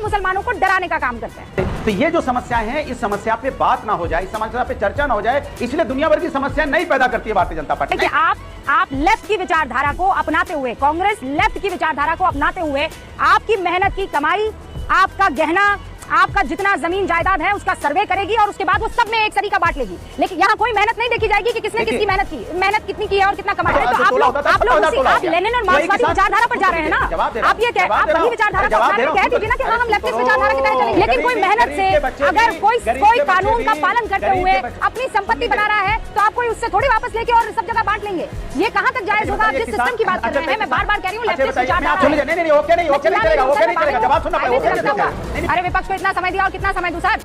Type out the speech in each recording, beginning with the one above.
सिर्फ मुसलमानों को डराने का काम करते हैं। तो ये जो समस्याएं हैं, इस समस्या पे बात ना हो जाए, इस समस्या पे चर्चा ना हो जाए, इसलिए दुनिया भर की समस्या नहीं पैदा करती है भारतीय जनता पार्टी। आप लेफ्ट की विचारधारा को अपनाते हुए, कांग्रेस लेफ्ट की विचारधारा को अपनाते हुए आपकी मेहनत की कमाई, आपका गहना, आपका जितना जमीन जायदाद है उसका सर्वे करेगी और उसके बाद वो सब में एक सरी का बांट लेगी। लेकिन यहाँ कोई मेहनत नहीं देखी जाएगी कि किसने किसकी मेहनत कितनी की है और कितना कमाया है। तो आप लोग लेनिन और मार्क्सवादी विचारधारा पर जा रहे हैं ना। आप वही विचारधारा को कह दीजिए ना कि हाँ हम लेफ्टिस्ट विचारधारा की तरह चलेंगे। लेकिन कोई मेहनत से अगर कोई कानून का पालन करते हुए अपनी संपत्ति बना रहा है तो आप कोई उससे थोड़ी वापस लेके और सब जगह बांट लेंगे। ये कहाँ तक जायज होगा? आप जिस सिस्टम की बात कर रहे हैं, मैं बार बार कह रही हूँ लेफ्टिस्ट विचारधारा। अरे विपक्ष को इतना समय दिया और कितना समय दूं सर।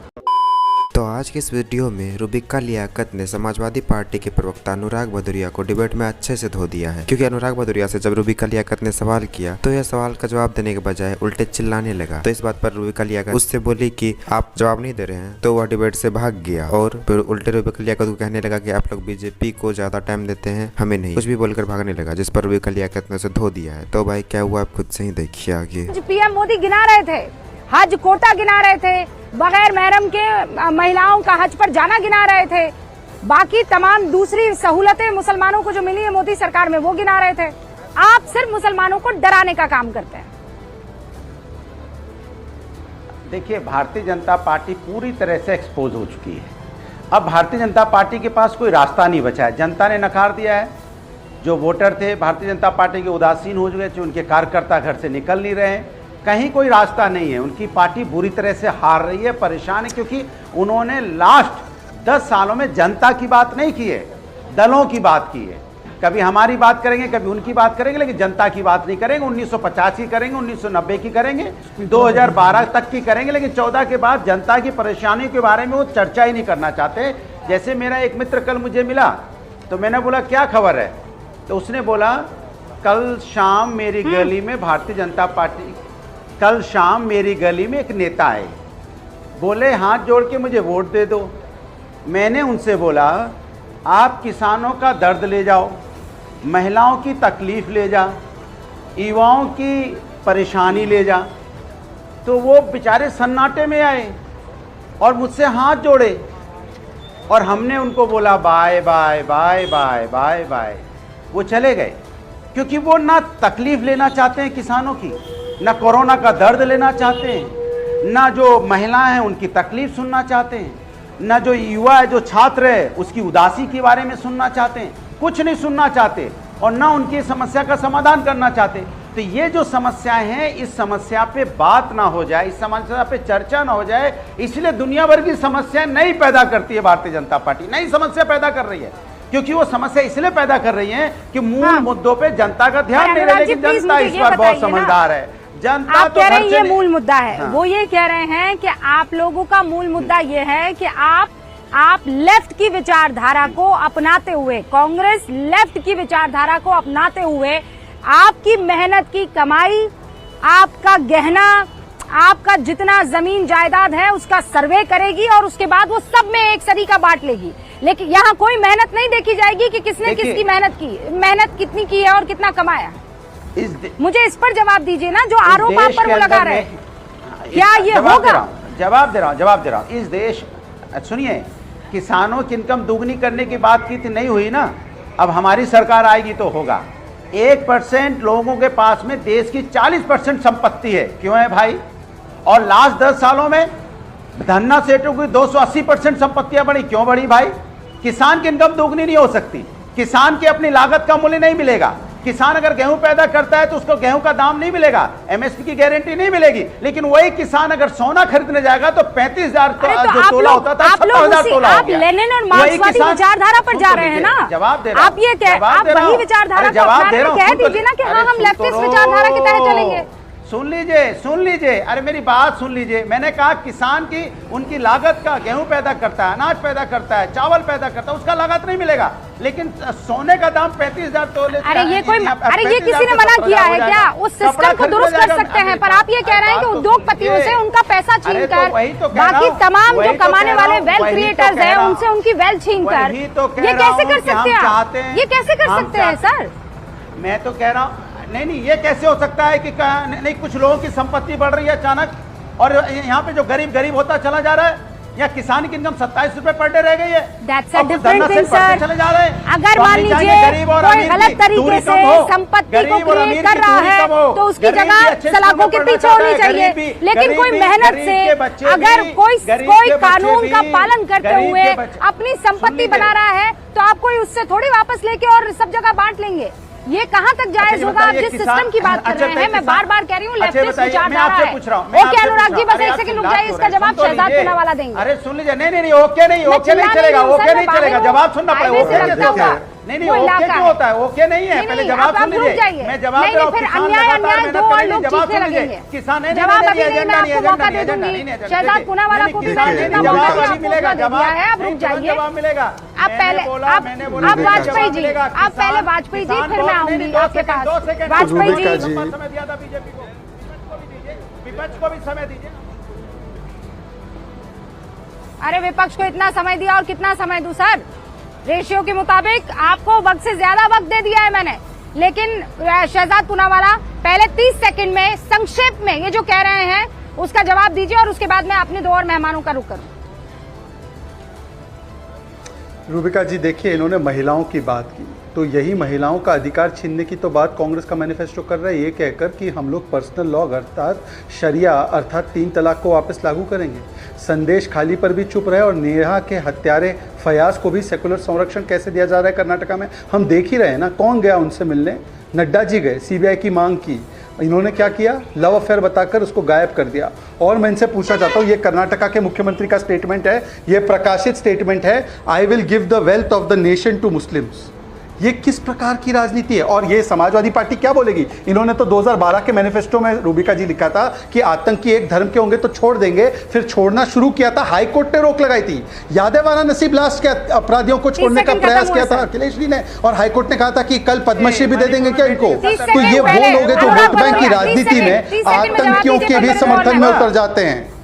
तो आज के इस वीडियो में रुबिका लियाकत ने समाजवादी पार्टी के प्रवक्ता अनुराग भदौरिया को डिबेट में अच्छे से धो दिया है, क्योंकि अनुराग भदौरिया से जब रुबिका लियाकत ने सवाल किया तो यह सवाल का जवाब देने के बजाय उल्टे चिल्लाने लगा। तो इस बात पर रुबिका लियाकत उससे बोली कि आप जवाब नहीं दे रहे हैं, तो वह डिबेट से भाग गया और फिर उल्टे रुबिका लियाकत को कहने लगा कि आप लोग बीजेपी को ज्यादा टाइम देते हैं, हमें नहीं, कुछ भी बोलकर भागने लगा, जिस पर रुबिका लियाकत ने उसे धो दिया है। तो भाई क्या हुआ आप खुद से ही देखिए आगे। पीएम मोदी गिना रहे थे, हज कोटा गिना रहे थे, बगैर महरम के महिलाओं का हज पर जाना गिना रहे थे, बाकी तमाम दूसरी सहूलतें मुसलमानों को जो मिली है मोदी सरकार में वो गिना रहे थे। आप सिर्फ मुसलमानों को डराने का काम करते हैं। देखिए, भारतीय जनता पार्टी पूरी तरह से एक्सपोज हो चुकी है। अब भारतीय जनता पार्टी के पास कोई रास्ता नहीं बचा है। जनता ने नकार दिया है। जो वोटर थे भारतीय जनता पार्टी के उदासीन हो चुके, उनके कार्यकर्ता घर से निकल नहीं रहे हैं, कहीं कोई रास्ता नहीं है। उनकी पार्टी बुरी तरह से हार रही है, परेशान है, क्योंकि उन्होंने लास्ट 10 सालों में जनता की बात नहीं की है, दलों की बात की है। कभी हमारी बात करेंगे, कभी उनकी बात करेंगे, लेकिन जनता की बात नहीं करेंगे। 1950 की करेंगे, 1990 की करेंगे, 2012 तक की करेंगे, लेकिन 14 के बाद जनता की परेशानी के बारे में वो चर्चा ही नहीं करना चाहते। जैसे मेरा एक मित्र कल मुझे मिला तो मैंने बोला क्या खबर है, तो उसने बोला कल शाम मेरी गली में भारतीय जनता पार्टी, कल शाम मेरी गली में एक नेता आए, बोले हाथ जोड़ के मुझे वोट दे दो। मैंने उनसे बोला आप किसानों का दर्द ले जाओ, महिलाओं की तकलीफ़ ले जा, युवाओं की परेशानी ले जा। तो वो बेचारे सन्नाटे में आए और मुझसे हाथ जोड़े और हमने उनको बोला bye bye bye bye bye bye. वो चले गए, क्योंकि वो ना तकलीफ़ लेना चाहते हैं किसानों की, ना कोरोना का दर्द लेना चाहते हैं, ना जो महिलाएं हैं उनकी तकलीफ सुनना चाहते हैं, ना जो युवा है, जो छात्र है, उसकी उदासी के बारे में सुनना चाहते हैं, कुछ नहीं सुनना चाहते, और ना उनकी समस्या का समाधान करना चाहते। तो ये जो समस्याएं हैं, इस समस्या पे बात ना हो जाए, इस समस्या पे चर्चा ना हो जाए, इसलिए दुनिया भर की समस्याएं नहीं पैदा करती है भारतीय जनता पार्टी, नई समस्या पैदा कर रही है। क्योंकि वो समस्या इसलिए पैदा कर रही है कि मूल मुद्दों पे जनता का ध्यान नहीं रहे, लेकिन जनता इस बार बहुत समझदार है। जनता आप कह रहे हैं ये मूल मुद्दा है। हाँ। वो ये कह रहे हैं कि आप लोगों का मूल मुद्दा ये है कि आप लेफ्ट की विचारधारा को अपनाते हुए, कांग्रेस लेफ्ट की विचारधारा को अपनाते हुए आपकी मेहनत की कमाई, आपका गहना, आपका जितना जमीन जायदाद है उसका सर्वे करेगी और उसके बाद वो सब में एक सरी का बांट लेगी। लेकिन यहाँ कोई मेहनत नहीं देखी जाएगी कि किसने किसकी मेहनत कितनी की है और कितना कमाया। मुझे इस पर जवाब दीजिए ना, जो आरोप आप पर वो लगा रहे हैं, क्या ये होगा? जवाब दे रहा हूँ। इस देश, सुनिए, किसानों की इनकम दुगनी करने की बात की थी, नहीं हुई ना। अब हमारी सरकार आएगी तो होगा। 1% लोगों के पास में देश की 40% संपत्ति है। क्यों है भाई? और लास्ट 10 सालों में धन्ना सेठों की 280% संपत्तियां बढ़ी। क्यों बढ़ी भाई? किसान की इनकम दोगुनी नहीं हो सकती, किसान की अपनी लागत का मूल्य नहीं मिलेगा। किसान अगर गेहूं पैदा करता है तो उसको गेहूं का दाम नहीं मिलेगा, एमएसपी की गारंटी नहीं मिलेगी। लेकिन वही किसान अगर सोना खरीदने जाएगा तो 35,000 जो तोला होता था 70,000 तोला हो गया। आप लेनिन और मार्क्सवादी विचारधारा पर जा रहे हैं ना। जवाब दे रहा हूं, आप ये आप वही विचारधारा कह दीजिए ना कि हाँ हम लेफ्टिस्ट विचारधारा के तहत चलेंगे। सुन लीजिए, अरे मेरी बात सुन लीजिए। मैंने कहा किसान की उनकी लागत का, गेहूं पैदा करता है, अनाज पैदा करता है, चावल पैदा करता है, उसका लागत नहीं मिलेगा। लेकिन सोने का दाम 35,000 तोले। अरे ये किसी ने मना किया है क्या? उस सिस्टम को दुरुस्त कर सकते हैं, पर आप ये कह रहे हैं कि उद्योगपतियों से उनका पैसा छीनकर, बाकी तमाम जो कमाने वाले वेल्थ क्रिएटर्स हैं उनसे उनकी वेल्थ छीनकर, ये कैसे कर सकते हैं आप? ये कैसे कर सकते हैं सर? मैं तो कह रहा हूँ नहीं, ये कैसे हो सकता है कि नहीं कुछ लोगों की संपत्ति बढ़ रही है अचानक, और यहाँ पे जो गरीब गरीब होता चला जा रहा है, या किसान की इनकम 27 रुपए पर डे रह गई है। That's a different thing, sir. चले जा रहे हैं। अगर तो मान हम नहीं लीजिए चाहेंगे गरीब और कोई अमीर गलत की तरीके दूरी से कम हो, संपत्ति को गरीब और अमीर क्रिएट कर की रहा दूरी है कम हो, तो उसकी गरीब भी जगह अच्छे सलाखों स्कूलों के में पीछे पढ़ना होनी चाहता है, चाहिए। गरीब भी- लेकिन कोई गरीब मेहनत गरीब से के बच्चे अगर भी- कोई गरीब कोई के बच्चे कानून का भी- पालन करते गरीब हुए के बच्चे- अपनी सुन संपत्ति लीजिए। बना रहा है तो आप कोई उससे थोड़ी वापस लेके और सब जगह बांट लेंगे। ये कहाँ तक जायज होगा? आप जिस सिस्टम की बात कर रहे हैं, मैं बार बार कह रही हूँ लेफ्टिस्ट विचारधारा है। ओके अनुराग जी, बस एक सेकंड रुक जाइए, इसका जवाब शहजाद पूनावाला देंगे। अरे सुन लीजिए, नहीं ओके नहीं चलेगा, ओके नहीं चलेगा, जवाब सुनना पड़ेगा। ओके कैसे होगा? नहीं ओके क्यों होता है? ओके नहीं है, पहले जवाब सुन लीजिए। मैं जवाब दे रहा हूँ, किसान लगातार मेहनत कर रहे हैं, जवाब सुन लीजिए। किसान नहीं जवाब अभी नहीं, मैं एजेंडा नहीं, आपको मौका दे एजेंडा दूंगी। नहीं, शहजाद पूनावाला को भी किसान मैंने नहीं, जितना मौका जवाब दिया, अभी आपको मिलेगा, मौका जवाब दिया है, आप रुक जाइए। जवाब मिलेगा। आप पहले आप वाजपेयी जी, आप पहले वाजपेयी जी, फिर मैं आऊंगी आपके पास। वाजपेयी जी, समय दिया था बीजेपी को, विपक्ष को भी समय दीजिए। अरे विपक्ष को इतना समय दिया और कितना समय दूं सर? रेशियो के मुताबिक आपको वक्त से ज्यादा वक्त दे दिया है मैंने। लेकिन शहजाद पूनावाला पहले 30 सेकंड में संक्षेप में ये जो कह रहे हैं उसका जवाब दीजिए और उसके बाद मैं अपने दो और मेहमानों का रुख करूं। रूबिका जी देखिए, इन्होंने महिलाओं की बात की, तो यही महिलाओं का अधिकार छीनने की तो बात कांग्रेस का मैनिफेस्टो कर रहा है, ये कहकर कि हम लोग पर्सनल लॉ अर्थात शरिया अर्थात 3 तलाक को वापस लागू करेंगे। संदेश खाली पर भी चुप रहे और नेहा के हत्यारे फयाज को भी सेकुलर संरक्षण कैसे दिया जा रहा है कर्नाटका में, हम देख ही रहे हैं ना। कौन गया उनसे मिलने? नड्डा जी गए, सीबीआई की मांग की, इन्होंने क्या किया? लव अफेयर बताकर उसको गायब कर दिया। और मैं इनसे पूछना चाहता हूँ, ये कर्नाटका के मुख्यमंत्री का स्टेटमेंट है, ये प्रकाशित स्टेटमेंट है, I will give the wealth of the nation to Muslims. ये किस प्रकार की राजनीति है? और ये समाजवादी पार्टी क्या बोलेगी? इन्होंने तो 2012 के मैनिफेस्टो में रूबिका जी लिखा था कि आतंकी एक धर्म के होंगे तो छोड़ देंगे, फिर छोड़ना शुरू किया था, हाई कोर्ट ने रोक लगाई थी। याद है वाराणसी ब्लास्ट के अपराधियों को छोड़ने का प्रयास किया था अखिलेश जी ने, और हाई कोर्ट ने कहा था कि कल पद्मश्री भी दे देंगे क्या इनको? तो ये वो लोग हैं जो वोट बैंक की राजनीति में आतंकियों के भी समर्थन में उतर जाते हैं।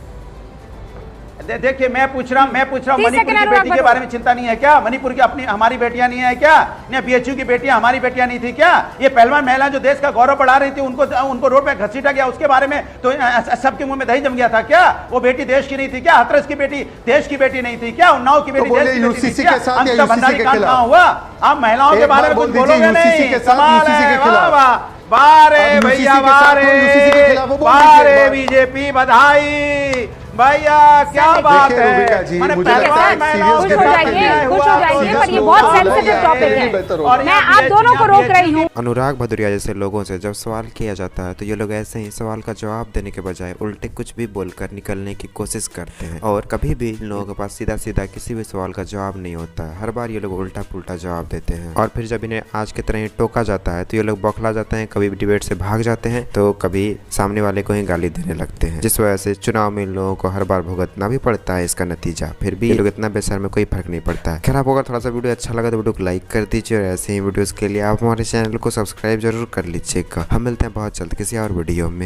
देखिए मैं पूछ रहा हूँ मणिपुर की बेटी के बारे में चिंता नहीं है क्या? मणिपुर की अपनी हमारी बेटियां नहीं है क्या? बीएचयू की बेटियां हमारी बेटियां नहीं थी क्या? ये पहलवान महिला जो देश का गौरव बढ़ा रही थी, उनको रोड पे घसीटा गया, उसके बारे में तो सबके मुंह में दही जम गया था क्या? वो बेटी देश की नहीं थी क्या? हाथरस की बेटी देश की बेटी नहीं थी क्या? उन्नाव की बेटी देश की बेटी थी क्या? ममता भंडारी कांड कहां हुआ? आप महिलाओं के बारे में कुछ बोलोगे नहीं? बारे भैया, बारे बीजेपी, बधाई भैया, क्या बात है। मैंने खुश हो जाइए, पर ये बहुत सेंसिटिव टॉपिक है और मैं आप दोनों को रोक रही हूँ। अनुराग भदौरिया जैसे लोगों से जब सवाल किया जाता है तो ये लोग ऐसे ही सवाल का जवाब देने के बजाय उल्टे कुछ भी बोलकर निकलने की कोशिश करते हैं, और कभी भी इन लोगों के पास सीधा सीधा किसी भी सवाल का जवाब नहीं होता है। हर बार ये लोग उल्टा पुल्टा जवाब देते हैं, और फिर जब इन्हें आज की तरह ही टोका जाता है तो ये लोग बौखला जाते हैं, कभी डिबेट से भाग जाते हैं तो कभी सामने वाले को ही गाली देने लगते हैं, जिस वजह से चुनाव में इन लोगों को हर बार भुगतना भी पड़ता है इसका नतीजा। फिर भी ये लोग इतना बेशर्म में कोई फर्क नहीं पड़ता है। खैर, आपको अगर थोड़ा सा वीडियो अच्छा लगा तो वीडियो को लाइक कर दीजिए, और ऐसे ही वीडियोस के लिए आप हमारे चैनल को सब्सक्राइब जरूर कर लीजिएगा। हम मिलते हैं बहुत जल्द किसी और वीडियो में।